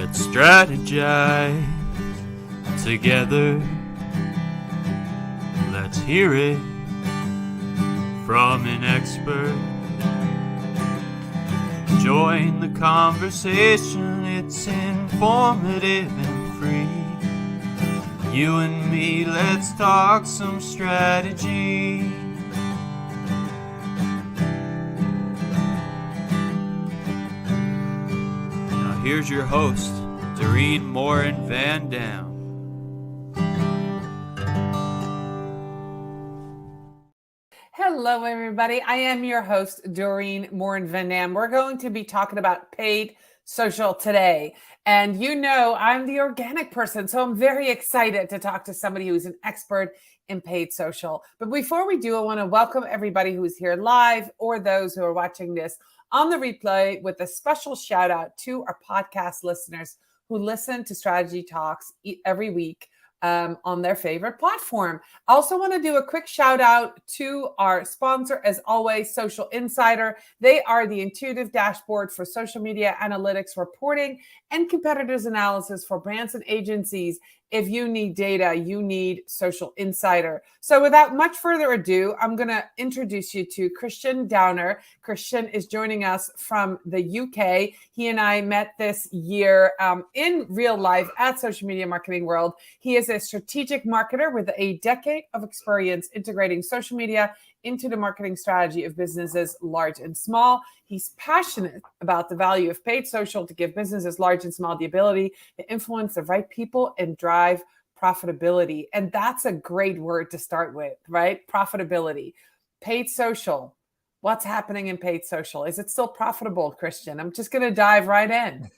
Let's strategize together. Let's hear it from an expert. Join the conversation, it's informative and free. You and me, let's talk some strategy. Now here's your host, Morin-van. Hello, everybody. I am your host, Morin-van. We're going to be talking about paid social today. And you know, I'm the organic person, so I'm very excited to talk to somebody who's an expert in paid social. But before we do, I want to welcome everybody who's here live or those who are watching this on the replay with a special shout out to our podcast listeners who listen to Strategy Talks every week on their favorite platform. I also want to do a quick shout out to our sponsor, as always, Social Insider. They are the intuitive dashboard for social media analytics reporting and competitors analysis for brands and agencies. If you need data, you need Social Insider. So without much further ado, I'm going to introduce you to Christian Downer. Christian is joining us from the UK. He and I met this year in real life at Social Media Marketing World. He is a strategic marketer with a decade of experience integrating social media into the marketing strategy of businesses large and small. He's passionate about the value of paid social to give businesses large and small the ability to influence the right people and drive profitability. And that's a great word to start with, right? Profitability. Paid social. What's happening in paid social? Is it still profitable, Christian? I'm just going to dive right in.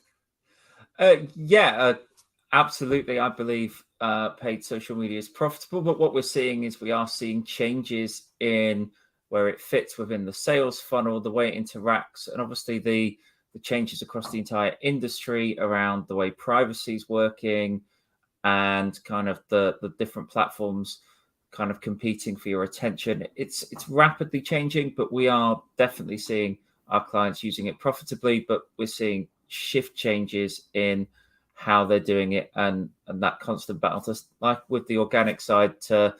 Absolutely. I believe paid social media is profitable, but what we're seeing is we are seeing changes in where it fits within the sales funnel, the way it interacts, and obviously the changes across the entire industry around the way privacy is working and kind of the different platforms kind of competing for your attention. It's rapidly changing, but we are definitely seeing our clients using it profitably, but we're seeing shift changes in how they're doing it and that constant battle to, like with the organic side, to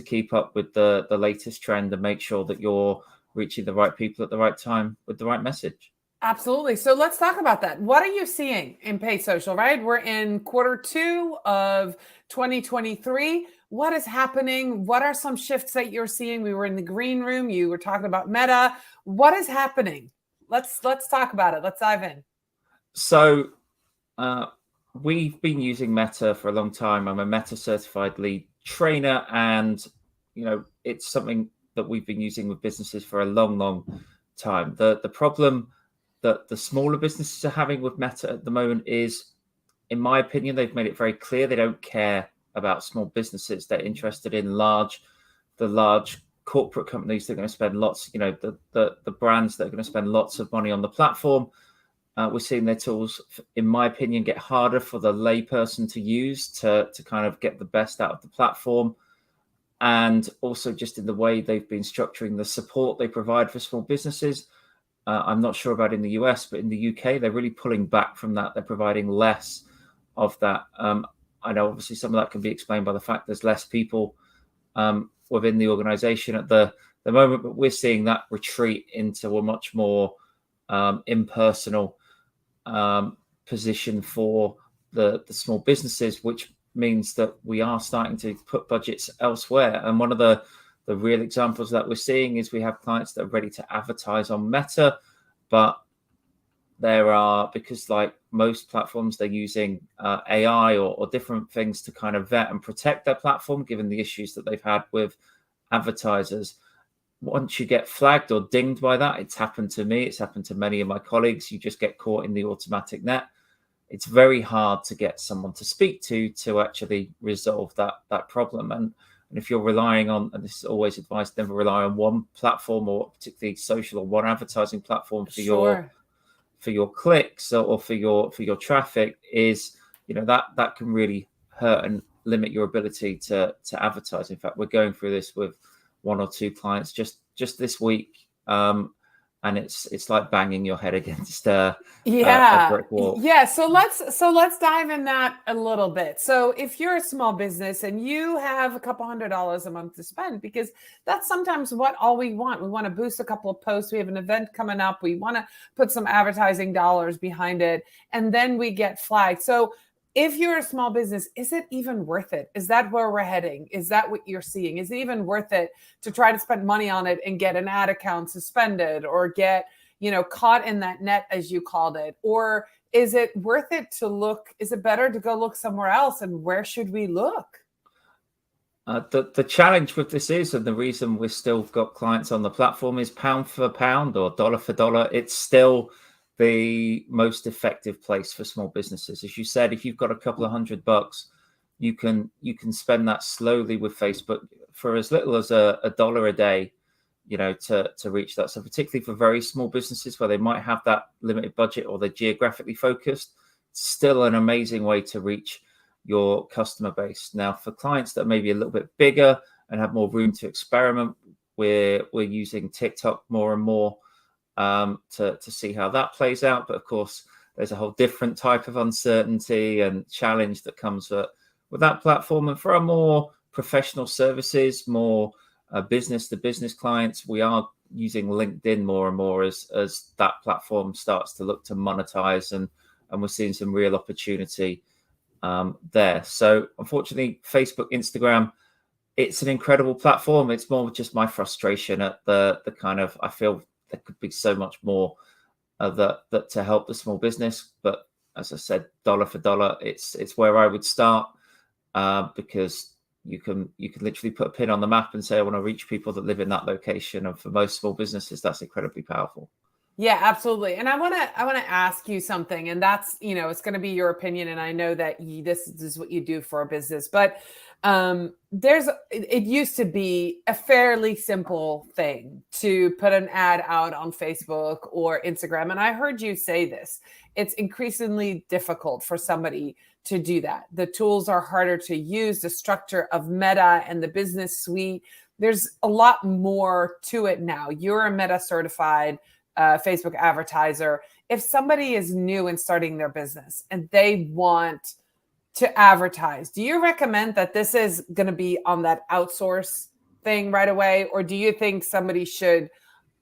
keep up with the latest trend and make sure that you're reaching the right people at the right time with the right message. Absolutely. So let's talk about that. What are you seeing in paid social, right? We're in Q2 of 2023. What is happening? What are some shifts that you're seeing? We were in the green room. You were talking about Meta. What is happening? Let's talk about it. Let's dive in. So we've been using Meta for a long time. I'm a Meta certified lead trainer, and it's something that we've been using with businesses for a long time. The problem that the smaller businesses are having with Meta at the moment is, in my opinion, they've made it very clear they don't care about small businesses. They're interested in the large corporate companies that are going to spend lots, the brands that are going to spend lots of money on the platform. We're seeing their tools, in my opinion, get harder for the layperson to use to kind of get the best out of the platform. And also just in the way they've been structuring the support they provide for small businesses. I'm not sure about in the US, but in the UK, they're really pulling back from that. They're providing less of that. I know obviously some of that can be explained by the fact there's less people within the organization at the moment, but we're seeing that retreat into a much more impersonal position for the small businesses, which means that we are starting to put budgets elsewhere. And one of the real examples that we're seeing is we have clients that are ready to advertise on Meta, but there are, because like most platforms, they're using AI or different things to kind of vet and protect their platform, given the issues that they've had with advertisers. Once you get flagged or dinged by that, it's happened to me, it's happened to many of my colleagues, you just get caught in the automatic net. It's very hard to get someone to speak to actually resolve that problem. And if you're relying on, and this is always advised, never rely on one platform, or particularly social or one advertising platform for your clicks or for your traffic, is that can really hurt and limit your ability to advertise. In fact, we're going through this with one or two clients just this week, and it's like banging your head against a brick wall. Yeah. So let's dive in that a little bit. So if you're a small business and you have a couple $100s a month to spend, because that's sometimes what all we want. We want to boost a couple of posts. We have an event coming up. We want to put some advertising dollars behind it, and then we get flagged. So if you're a small business, is it even worth it? Is that where we're heading? Is that what you're seeing? Is it even worth it to try to spend money on it and get an ad account suspended or get, caught in that net, as you called it? Or is it worth it to look? Is it better to go look somewhere else? And where should we look? The challenge with this is, and the reason we've still got clients on the platform, is pound for pound or dollar for dollar. It's still the most effective place for small businesses. As you said, if you've got a couple of $100, you can spend that slowly with Facebook for as little as a dollar a day, to reach that. So particularly for very small businesses where they might have that limited budget or they're geographically focused, it's still an amazing way to reach your customer base. Now, for clients that are maybe a little bit bigger and have more room to experiment, we're using TikTok more and more to see how that plays out. But of course, there's a whole different type of uncertainty and challenge that comes with that platform. And for our more professional services, more business to business clients, we are using LinkedIn more and more as that platform starts to look to monetize, and we're seeing some real opportunity there. So unfortunately, Facebook, Instagram, it's an incredible platform. It's more just my frustration at the kind of, I feel there could be so much more that to help the small business. But as I said, dollar for dollar, it's where I would start, because you can literally put a pin on the map and say, I want to reach people that live in that location. And for most small businesses, that's incredibly powerful. Yeah, absolutely. And I want to ask you something, and that's, it's going to be your opinion. And I know that this is what you do for a business, but it used to be a fairly simple thing to put an ad out on Facebook or Instagram. And I heard you say this, it's increasingly difficult for somebody to do that. The tools are harder to use, the structure of Meta and the business suite. There's a lot more to it now. You're a Meta certified Facebook advertiser. If somebody is new and starting their business and they want to advertise, do you recommend that this is going to be on that outsource thing right away? Or do you think somebody should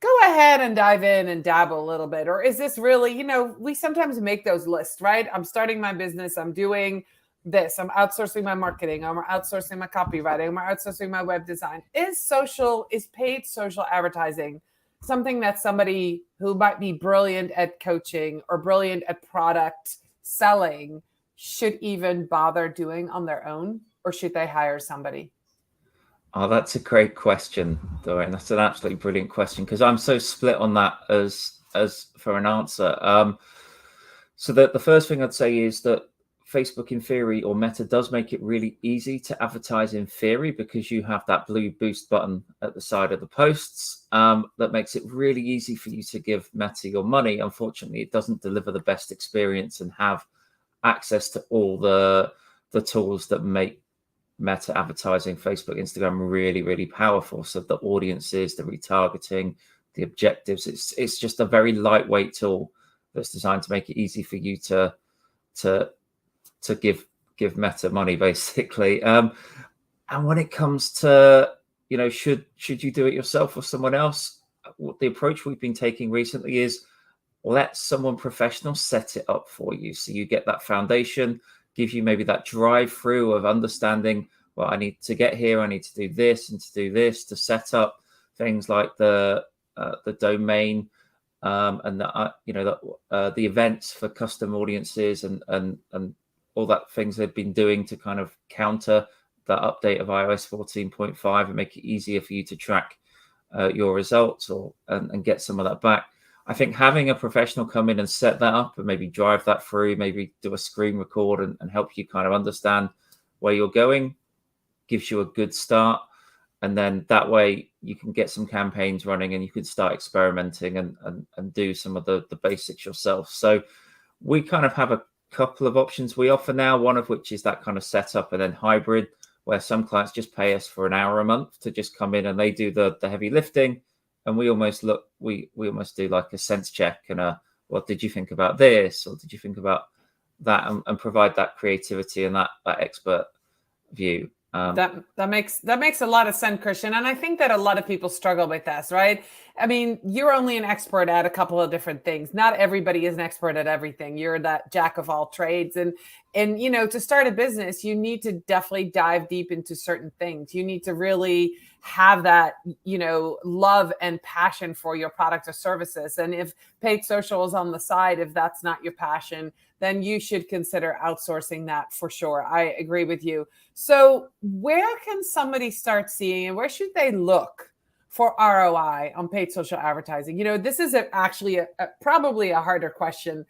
go ahead and dive in and dabble a little bit? Or is this really, we sometimes make those lists, right? I'm starting my business. I'm doing this. I'm outsourcing my marketing. I'm outsourcing my copywriting. I'm outsourcing my web design. Is paid social advertising something that somebody who might be brilliant at coaching or brilliant at product selling should even bother doing on their own, or should they hire somebody? Oh, that's a great question, Dorian. That's an absolutely brilliant question, because I'm so split on that as for an answer. So the first thing I'd say is that Facebook, in theory, or Meta, does make it really easy to advertise in theory, because you have that blue boost button at the side of the posts that makes it really easy for you to give Meta your money. Unfortunately, it doesn't deliver the best experience and have access to all the tools that make Meta advertising, Facebook, Instagram, really, really powerful. So the audiences, the retargeting, the objectives, it's just a very lightweight tool that's designed to make it easy for you to give Meta money, basically. And when it comes to, should you do it yourself or someone else? What the approach we've been taking recently is let someone professional set it up for you. So you get that foundation, give you maybe that drive through of understanding, well, I need to get here, I need to do this and to do this, to set up things like the domain, and the events for custom audiences and all that things they've been doing to kind of counter that update of iOS 14.5 and make it easier for you to track your results and get some of that back. I think having a professional come in and set that up and maybe drive that through, maybe do a screen record and help you kind of understand where you're going, gives you a good start. And then that way you can get some campaigns running and you can start experimenting and do some of the basics yourself. So we kind of have a couple of options we offer now, one of which is that kind of setup, and then hybrid, where some clients just pay us for an hour a month to just come in and they do the heavy lifting, and we almost do like a sense check and what did you think about this, or did you think about that, and provide that creativity and that expert view. That makes a lot of sense, Christian. And I think that a lot of people struggle with this, right? I mean, you're only an expert at a couple of different things. Not everybody is an expert at everything. You're that jack of all trades. And to start a business, you need to definitely dive deep into certain things. You need to really have that, love and passion for your product or services. And if paid social is on the side, if that's not your passion, then you should consider outsourcing that for sure. I agree with you. So where can somebody start seeing, and where should they look for ROI on paid social advertising? This is actually probably a harder question.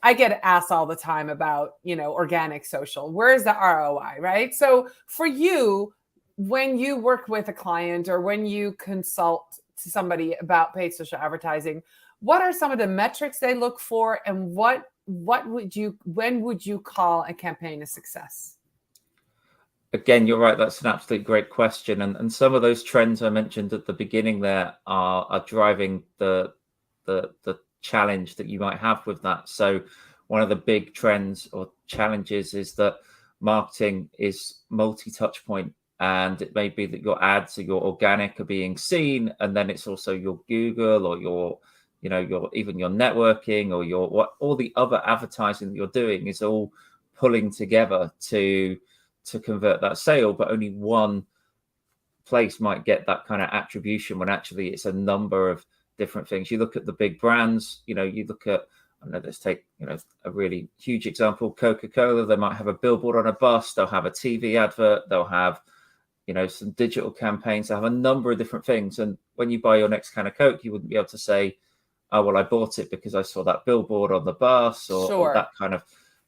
I get asked all the time about, organic social. Where is the ROI, right? So for you, when you work with a client or when you consult to somebody about paid social advertising, what are some of the metrics they look for, and when would you call a campaign a success? Again, you're right. That's an absolutely great question. And some of those trends I mentioned at the beginning there are driving the challenge that you might have with that. So one of the big trends or challenges is that marketing is multi-touch point. And it may be that your ads or your organic are being seen, and then it's also your Google or your even your networking or all the other advertising that you're doing is all pulling together to convert that sale. But only one place might get that kind of attribution when actually it's a number of different things. You look at the big brands, you look at, let's take, a really huge example, Coca-Cola. They might have a billboard on a bus, they'll have a TV advert, they'll have, some digital campaigns, they'll have a number of different things. And when you buy your next can of Coke, you wouldn't be able to say, oh, well, I bought it because I saw that billboard on the bus or that kind of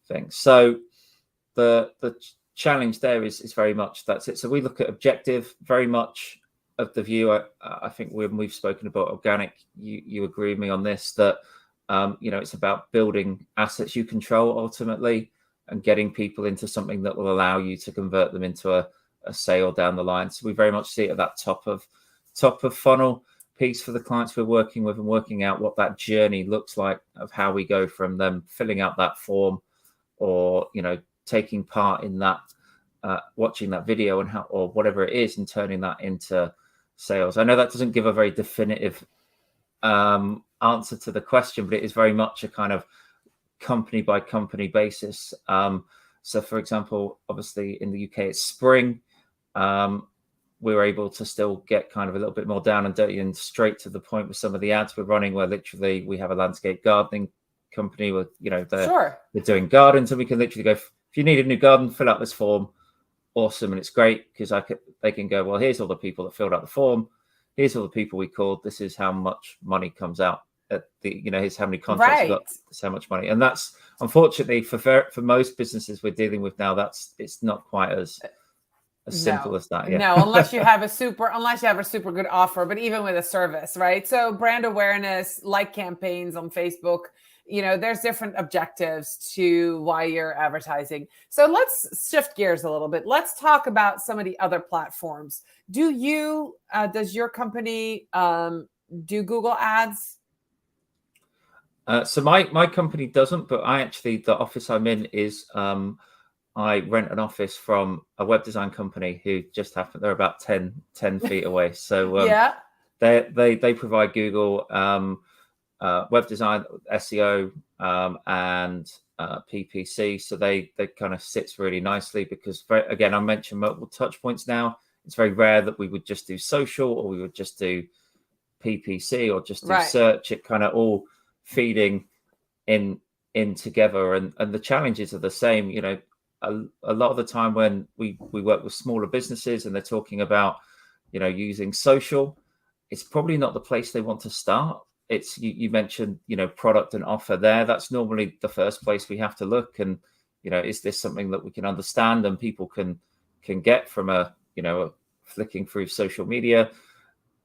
thing. So the challenge there is very much that's it. So we look at objective, very much of the view. I think when we've spoken about organic, you agree with me on this, that it's about building assets you control ultimately and getting people into something that will allow you to convert them into a sale down the line. So we very much see it at that top of funnel piece for the clients we're working with, and working out what that journey looks like of how we go from them filling out that form or taking part in that, watching that video and or whatever it is, and turning that into sales. I know that doesn't give a very definitive answer to the question, but it is very much a kind of company by company basis. So for example, obviously in the UK it's spring. We were able to still get kind of a little bit more down and dirty and straight to the point with some of the ads we're running, where literally we have a landscape gardening company with, they're doing gardens, and we can literally go, if you need a new garden, fill out this form. Awesome. And it's great because they can go, well, here's all the people that filled out the form. Here's all the people we called. This is how much money comes out at here's how many contracts we got. This how much money. And that's unfortunately for most businesses we're dealing with now, it's not quite as simple as that. No, unless you have a super good offer, but even with a service, right? So brand awareness, like campaigns on Facebook, there's different objectives to why you're advertising. So let's shift gears a little bit. Let's talk about some of the other platforms. Does your company do Google ads? So my company doesn't, but the office I'm in is, I rent an office from a web design company who just happened. They're about 10 feet away. So they provide Google web design, SEO, and PPC. So they kind of sits really nicely because, again, I mentioned multiple touch points now. It's very rare that we would just do social or we would just do PPC or just do search. It kind of all feeding in together, and the challenges are the same. A lot of the time when we work with smaller businesses and they're talking about using social, it's probably not the place they want to start. It's you mentioned product and offer there. That's normally the first place we have to look, and is this something that we can understand and people can get from a flicking through social media?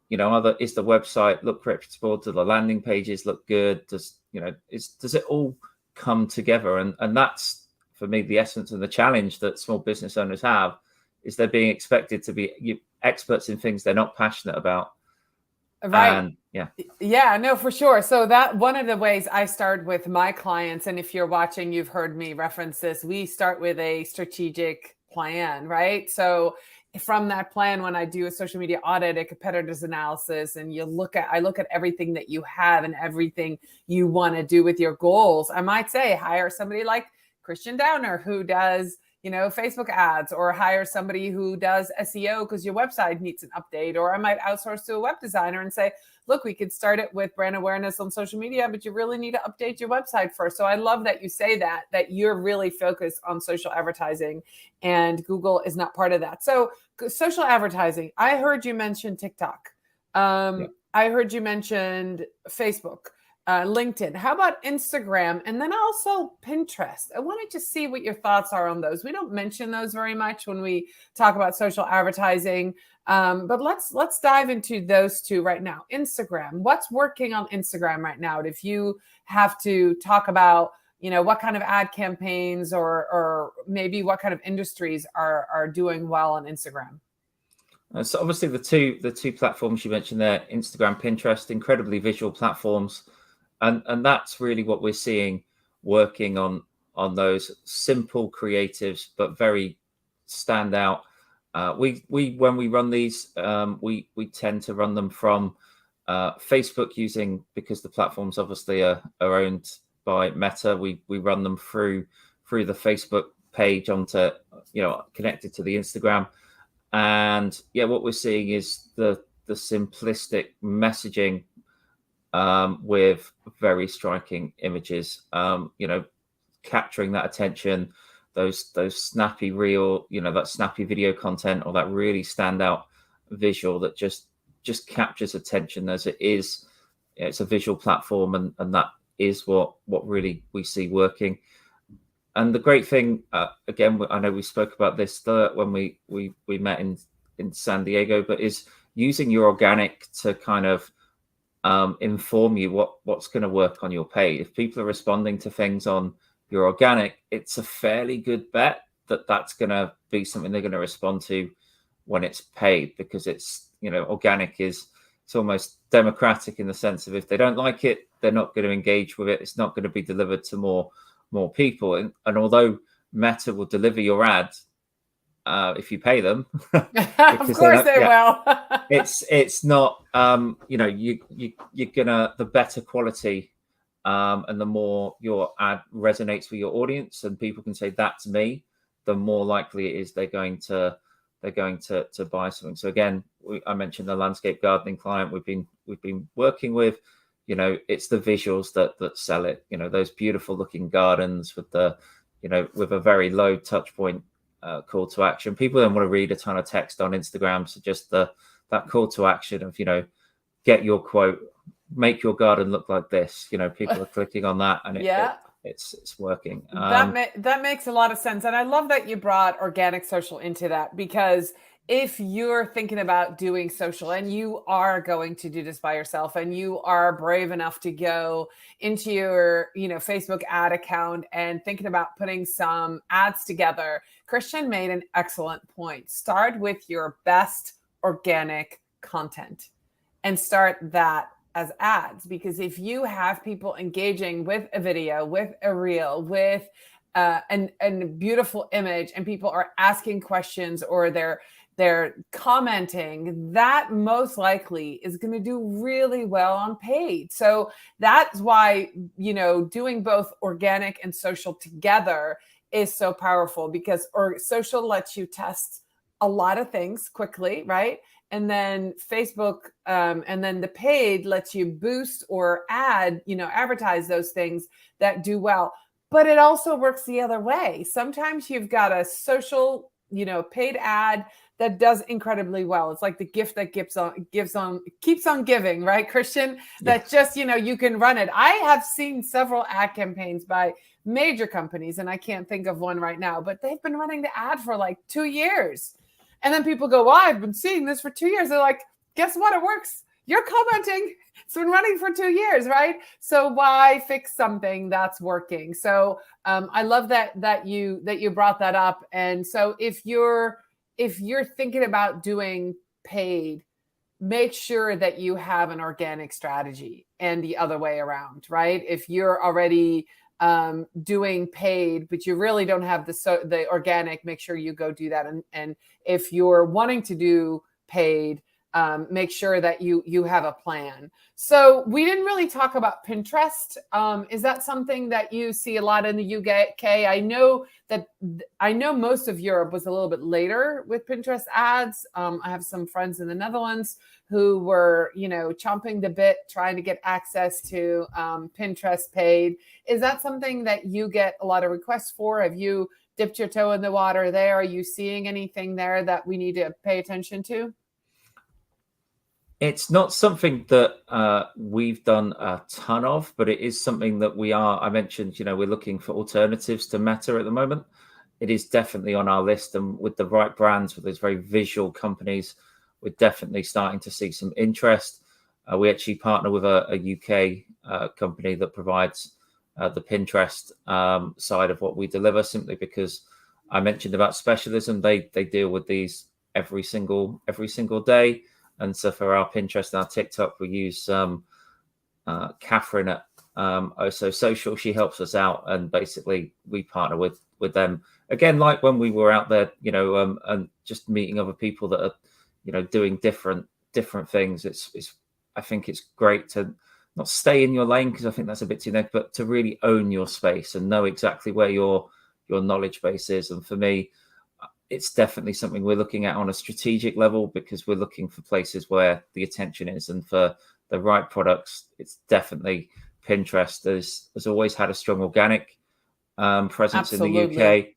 Is the website look reputable? Do the landing pages look good? Does it all come together? And that's, for me, the essence and the challenge that small business owners have, is they're being expected to be experts in things they're not passionate about. Right. And Yeah, no, for sure. So that one of the ways I start with my clients, and if you're watching, you've heard me reference this, we start with a strategic plan, right? So from that plan, when I do a social media audit, a competitors analysis, and I look at everything that you have and everything you want to do with your goals. I might say hire somebody like Christian Downer who does Facebook ads, or hire somebody who does SEO because your website needs an update. Or I might outsource to a web designer and say, look, we could start it with brand awareness on social media, but you really need to update your website first. So I love that you say that you're really focused on social advertising, and Google is not part of that. So social advertising, I heard you mention TikTok. I heard you mentioned Facebook. LinkedIn. How about Instagram? And then also Pinterest. I wanted to see what your thoughts are on those. We don't mention those very much when we talk about social advertising, but let's dive into those two right now. Instagram. What's working on Instagram right now? If you have to talk about, what kind of ad campaigns or maybe what kind of industries are doing well on Instagram. So obviously the two platforms you mentioned there, Instagram, Pinterest, incredibly visual platforms. And that's really what we're seeing working on those simple creatives, but very standout. We when we run these, we tend to run them from Facebook because the platforms obviously are owned by Meta. We run them through the Facebook page onto connected to the Instagram, and what we're seeing is the simplistic messaging. With very striking images, capturing that attention, those snappy reel, that snappy video content, or that really standout visual that just captures attention as it is. It's a visual platform, and that is what really we see working. And the great thing, again, I know we spoke about this when we met in San Diego, but is using your organic to kind of inform you what's going to work on your page. If people are responding to things on your organic, it's a fairly good bet that that's going to be something they're going to respond to when it's paid, because it's organic it's almost democratic in the sense of if they don't like it, they're not going to engage with it. It's not going to be delivered to more people. And although Meta will deliver your ad if you pay them, of course they will. it's not you're gonna, the better quality and the more your ad resonates with your audience and people can say that's me, the more likely it is they're going to buy something. So again, I mentioned the landscape gardening client we've been working with. It's the visuals that sell it. Those beautiful looking gardens with the with a very low touch point call to action. People don't want to read a ton of text on Instagram, so just that call to action of get your quote, make your garden look like this. People are clicking on that, and it's working. That makes a lot of sense, and I love that you brought organic social into that, because if you're thinking about doing social and you are going to do this by yourself and you are brave enough to go into your Facebook ad account and thinking about putting some ads together, Christian made an excellent point. Start with your best organic content and start that as ads, because if you have people engaging with a video, with a reel, with a beautiful image, and people are asking questions or they're commenting, that most likely is going to do really well on paid. So that's why, doing both organic and social together is so powerful, because social lets you test a lot of things quickly, right? And then Facebook and then the paid lets you boost or add, advertise those things that do well. But it also works the other way. Sometimes you've got a social, paid ad that does incredibly well. It's like the gift that keeps on giving, right, Christian? That just, you can run it. I have seen several ad campaigns by major companies, and I can't think of one right now, but they've been running the ad for like 2 years. And then people go, well, I've been seeing this for 2 years. They're like, guess what? It works. You're commenting. It's been running for 2 years, right? So why fix something that's working? So I love that you brought that up. And so if you're thinking about doing paid, make sure that you have an organic strategy and the other way around, right? If you're already doing paid, but you really don't have the organic, make sure you go do that. And if you're wanting to do paid, make sure that you have a plan. So we didn't really talk about Pinterest. Is that something that you see a lot in the UK? I know most of Europe was a little bit later with Pinterest ads. I have some friends in the Netherlands who were, chomping the bit, trying to get access to Pinterest paid. Is that something that you get a lot of requests for? Have you dipped your toe in the water there? Are you seeing anything there that we need to pay attention to? It's not something that we've done a ton of, but it is something that I mentioned, we're looking for alternatives to Meta at the moment. It is definitely on our list, and with the right brands, with those very visual companies, we're definitely starting to see some interest. We actually partner with a UK company that provides the Pinterest side of what we deliver, simply because I mentioned about specialism. They deal with these every single day. And so for our Pinterest and our TikTok, we use Catherine at Also Social. She helps us out, and basically we partner with them. Again, like when we were out there, and just meeting other people that are, doing different things. I think it's great to not stay in your lane, because I think that's a bit too negative, but to really own your space and know exactly where your knowledge base is. And for me, it's definitely something we're looking at on a strategic level, because we're looking for places where the attention is, and for the right products, it's definitely Pinterest. Has always had a strong organic presence Absolutely. in the UK,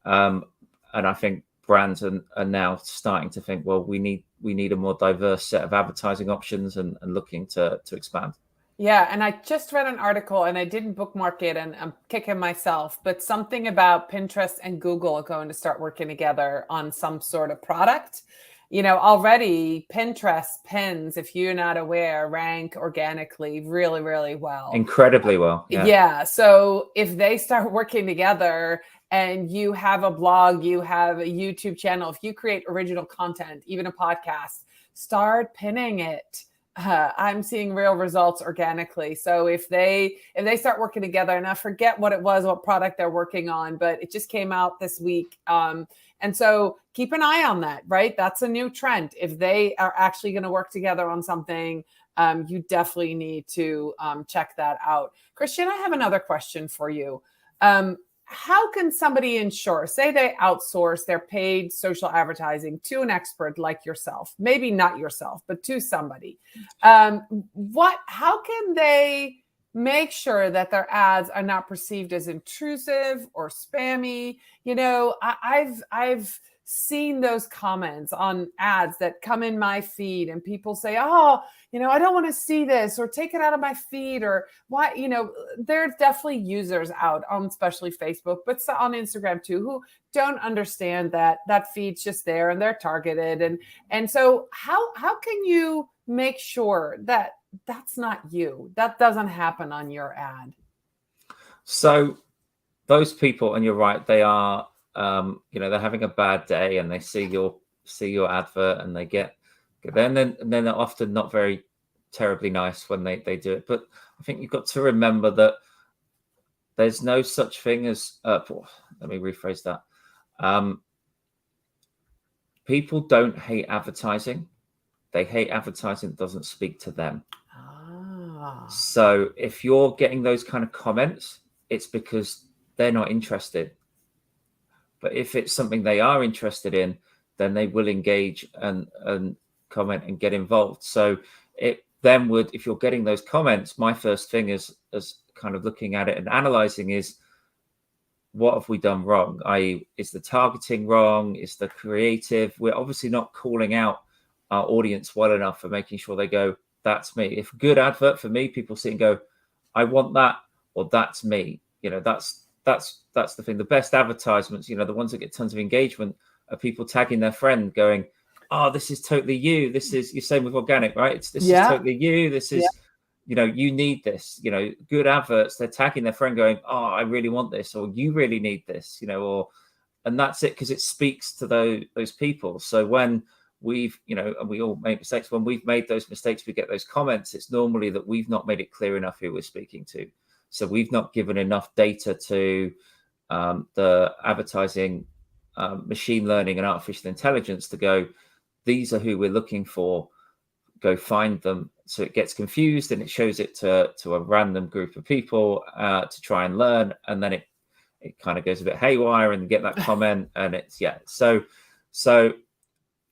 and I think brands are now starting to think, well, we need a more diverse set of advertising options, and looking to expand. Yeah, and I just read an article, and I didn't bookmark it, and I'm kicking myself, but something about Pinterest and Google are going to start working together on some sort of product. Already Pinterest pins, if you're not aware, rank organically really, really well. Incredibly well. Yeah. So if they start working together, and you have a blog, you have a YouTube channel, if you create original content, even a podcast, start pinning it. I'm seeing real results organically. So if they start working together, and I forget what product they're working on, but it just came out this week. And so keep an eye on that, right? That's a new trend. If they are actually going to work together on something, you definitely need to check that out. Christian, I have another question for you. How can somebody ensure, say they outsource their paid social advertising to an expert like yourself, maybe not yourself, but to somebody, how can they make sure that their ads are not perceived as intrusive or spammy? I've seen those comments on ads that come in my feed, and people say, I don't want to see this, or take it out of my feed, or why, there are definitely users out on especially Facebook, but on Instagram too, who don't understand that feed's just there and they're targeted. And so how can you make sure that that's not you, that doesn't happen on your ad? So those people, and you're right, they are, they're having a bad day, and they see your advert, and they get then they're often not very terribly nice when they do it. But I think you've got to remember that there's no such thing as let me rephrase that. People don't hate advertising. They hate advertising that doesn't speak to them. So if you're getting those kind of comments, it's because they're not interested. But if it's something they are interested in, then they will engage and comment and get involved. So it then would, if you're getting those comments, my first thing is kind of looking at it and analyzing is, what have we done wrong? I.e., is the targeting wrong? Is the creative? We're obviously not calling out our audience well enough for making sure they go, that's me. If good advert for me, people see and go, I want that, or that's me. That's the thing. The best advertisements, the ones that get tons of engagement, are people tagging their friend going, oh, this is totally you. This is, you're saying with organic, right? This is totally you. This is, you need this, good adverts. They're tagging their friend going, oh, I really want this, or you really need this, and that's it, because it speaks to those people. So when we've, and we all make mistakes. When we've made those mistakes, we get those comments. It's normally that we've not made it clear enough who we're speaking to. So we've not given enough data to the advertising, machine learning and artificial intelligence to go, these are who we're looking for, go find them. So it gets confused and it shows it to a random group of people to try and learn. And then it kind of goes a bit haywire and get that comment. And it's, So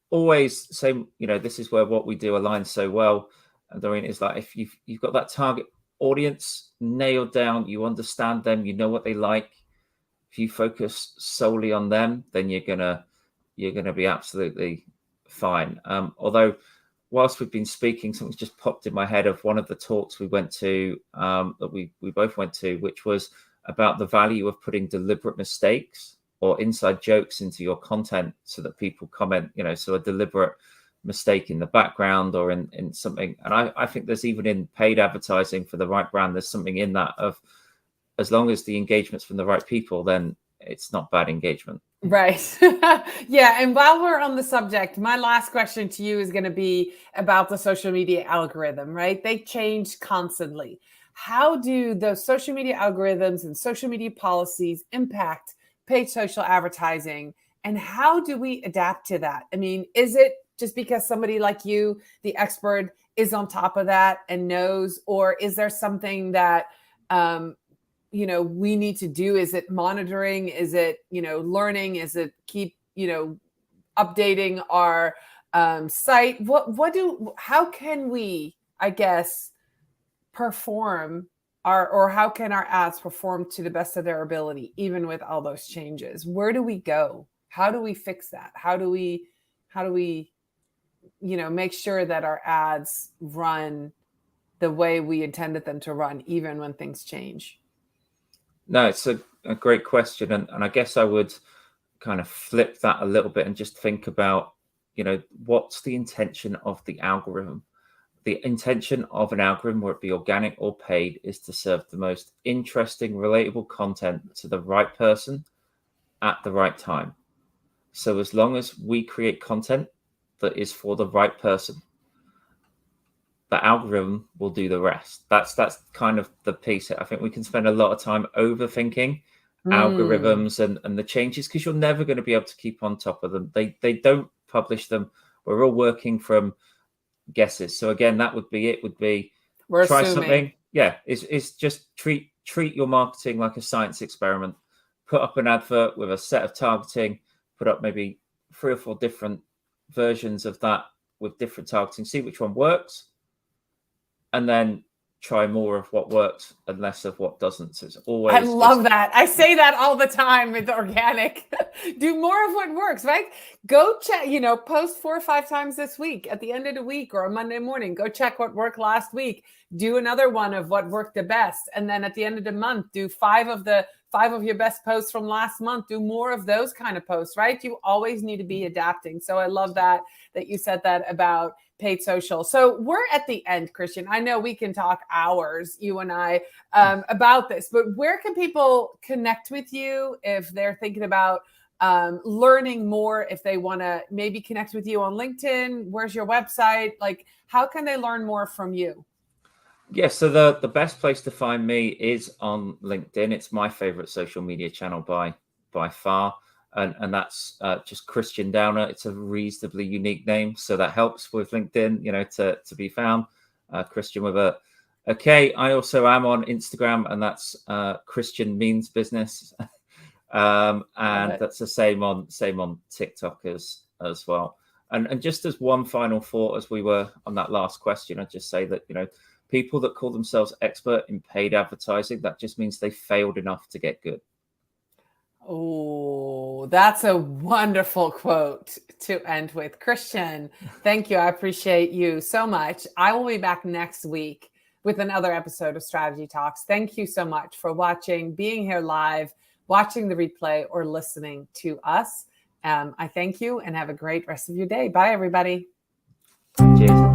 always same, this is where what we do aligns so well. And Doreen, is like, if you've got that target audience nailed down, you understand them, you know what they like. If you focus solely on them, then you're gonna be absolutely fine. Although, whilst we've been speaking, something's just popped in my head of one of the talks we went to, that we both went to, which was about the value of putting deliberate mistakes or inside jokes into your content so that people comment, so a deliberate mistake in the background or in something. And I think there's, even in paid advertising for the right brand, there's something in that of, as long as the engagement's from the right people, then it's not bad engagement. Right. Yeah. And while we're on the subject, my last question to you is going to be about the social media algorithm, right? They change constantly. How do those social media algorithms and social media policies impact paid social advertising? And how do we adapt to that? I mean, is it just because somebody like you, the expert, is on top of that and knows, or is there something that, we need to do? Is it monitoring? Is it, learning? Is it keep, updating our site? How can we, I guess, perform or how can our ads perform to the best of their ability, even with all those changes? Where do we go? How do we fix that? How do we, make sure that our ads run the way we intended them to run, even when things change? No, it's a great question. And I guess I would kind of flip that a little bit and just think about, what's the intention of the algorithm? The intention of an algorithm, whether it be organic or paid, is to serve the most interesting, relatable content to the right person at the right time. So as long as we create content that is for the right person, the algorithm will do the rest. That's kind of the piece. I think we can spend a lot of time overthinking algorithms and the changes, because you're never going to be able to keep on top of them. They don't publish them. We're all working from guesses. So again, that would be it. Would be We're try assuming. something. Yeah, it's just treat your marketing like a science experiment. Put up an advert with a set of targeting. Put up maybe 3 or 4 different versions of that with different targeting. See which one works. And then try more of what works and less of what doesn't. So it's always. I love that. I say that all the time with organic. Do more of what works, right? Go check, post 4 or 5 times this week at the end of the week or a Monday morning. Go check what worked last week. Do another one of what worked the best. And then at the end of the month, do 5 of your best posts from last month. Do more of those kind of posts, right? You always need to be adapting. So I love that you said that about paid social. So we're at the end, Christian. I know we can talk hours, you and I, about this, but where can people connect with you if they're thinking about learning more, if they want to maybe connect with you on LinkedIn? Where's your website? Like, how can they learn more from you? Yes, so the best place to find me is on LinkedIn. It's my favorite social media channel by far. And that's just Christian Downer. It's a reasonably unique name, so that helps with LinkedIn, to be found. Christian with a K. I also am on Instagram, and that's Christian Means Business, and that's the same on TikTok as well. And just as one final thought, as we were on that last question, I'd just say that people that call themselves expert in paid advertising, that just means they failed enough to get good. Oh, that's a wonderful quote to end with. Christian, thank you. I appreciate you so much. I will be back next week with another episode of Strategy Talks. Thank you so much for watching, being here live, watching the replay, or listening to us. I thank you and have a great rest of your day. Bye, everybody. Cheers.